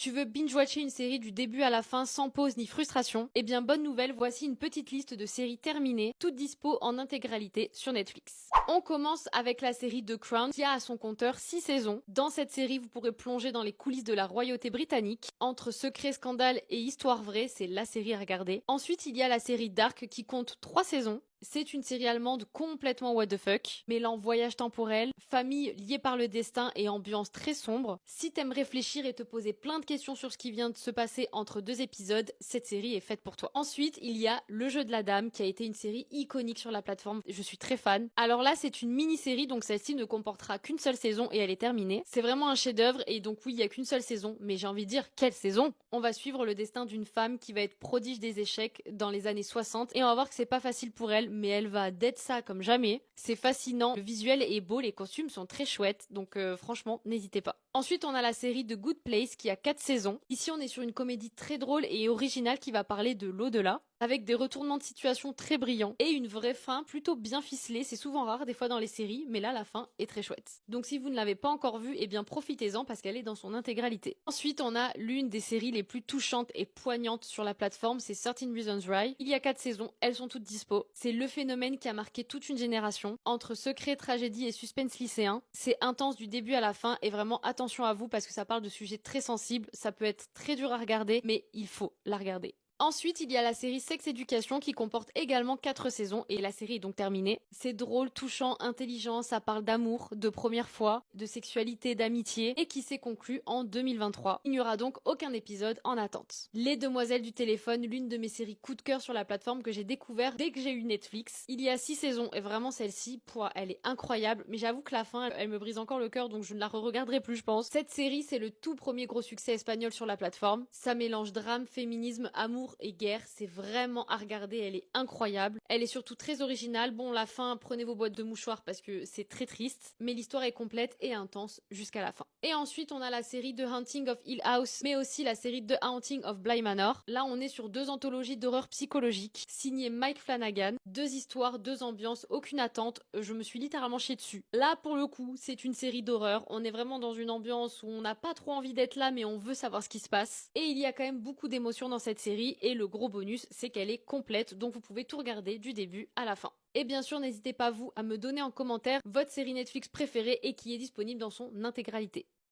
Tu veux binge-watcher une série du début à la fin sans pause ni frustration? Eh bien, bonne nouvelle, voici une petite liste de séries terminées, toutes dispo en intégralité sur Netflix. On commence avec la série The Crown qui a à son compteur 6 saisons. Dans cette série, vous pourrez plonger dans les coulisses de la royauté britannique. Entre secrets, scandales et histoires vraies, c'est la série à regarder. Ensuite, il y a la série Dark qui compte 3 saisons. C'est une série allemande complètement what the fuck, mêlant voyage temporel, famille liée par le destin et ambiance très sombre. Si t'aimes réfléchir et te poser plein de questions sur ce qui vient de se passer entre 2 épisodes, cette série est faite pour toi. Ensuite, il y a Le Jeu de la Dame qui a été une série iconique sur la plateforme. Je suis très fan. Alors là, c'est une mini-série, donc celle-ci ne comportera qu'une seule saison et elle est terminée. C'est vraiment un chef-d'œuvre et donc oui, il y a qu'une seule saison, mais j'ai envie de dire quelle saison. On va suivre le destin d'une femme qui va être prodige des échecs dans les années 60 et on va voir que c'est pas facile pour elle, mais elle va d'être ça comme jamais. C'est fascinant, le visuel est beau, les costumes sont très chouettes, donc franchement, n'hésitez pas. Ensuite, on a la série The Good Place qui a 4 saisons. Ici, on est sur une comédie très drôle et originale qui va parler de l'au-delà, avec des retournements de situation très brillants et une vraie fin plutôt bien ficelée. C'est souvent rare des fois dans les séries, mais là, la fin est très chouette. Donc si vous ne l'avez pas encore vue, eh bien profitez-en parce qu'elle est dans son intégralité. Ensuite, on a l'une des séries les plus touchantes et poignantes sur la plateforme, c'est 13 Reasons Why. Il y a 4 saisons, elles sont toutes dispo. C'est le phénomène qui a marqué toute une génération. Entre secret, tragédie et suspense lycéen, c'est intense du début à la fin et vraiment attention à vous parce que ça parle de sujets très sensibles, ça peut être très dur à regarder, mais il faut la regarder. Ensuite, il y a la série Sex Education qui comporte également 4 saisons et la série est donc terminée. C'est drôle, touchant, intelligent, ça parle d'amour, de première fois, de sexualité, d'amitié et qui s'est conclu en 2023. Il n'y aura donc aucun épisode en attente. Les Demoiselles du téléphone, l'une de mes séries coup de cœur sur la plateforme que j'ai découvert dès que j'ai eu Netflix. Il y a 6 saisons et vraiment celle-ci, elle est incroyable, mais j'avoue que la fin, elle me brise encore le cœur donc je ne la re-regarderai plus je pense. Cette série, c'est le tout premier gros succès espagnol sur la plateforme. Ça mélange drame, féminisme, amour et guerre, c'est vraiment à regarder, elle est incroyable. Elle est surtout très originale. Bon, la fin, prenez vos boîtes de mouchoirs parce que c'est très triste, mais l'histoire est complète et intense jusqu'à la fin. Et ensuite, on a la série The Haunting of Hill House, mais aussi la série The Haunting of Bly Manor. Là, on est sur 2 anthologies d'horreur psychologique, signées Mike Flanagan. 2 histoires, 2 ambiances, aucune attente. Je me suis littéralement chiée dessus. Là, pour le coup, c'est une série d'horreur. On est vraiment dans une ambiance où on n'a pas trop envie d'être là, mais on veut savoir ce qui se passe. Et il y a quand même beaucoup d'émotions dans cette série. Et le gros bonus, c'est qu'elle est complète, donc vous pouvez tout regarder du début à la fin. Et bien sûr, n'hésitez pas vous à me donner en commentaire votre série Netflix préférée et qui est disponible dans son intégralité.